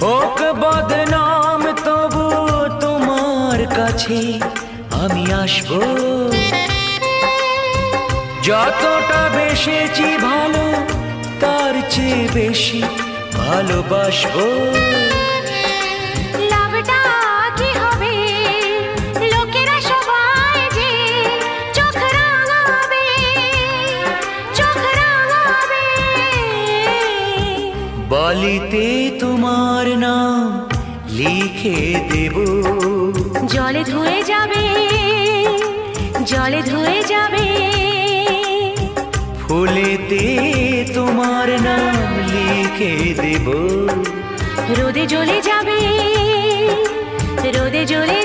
হোক বদনাম তবু তোমার কাছে আমি আসবো। যতটা বেসেছি ভালো তার চেয়ে বেশি ভালোবাসবো। লাভটা কি হবে লোকেরা সবাই যে চোখ রাঙাবে, চোখ রাঙাবে। বালিতে তোমার নাম লিখে দেব, জলে ধুয়ে যাবে, জলে ধুয়ে যাবে। ফুলেতে তোমার নাম লিখে দেব, রোদে জ্বলে যাবে, রোদে জ্বলে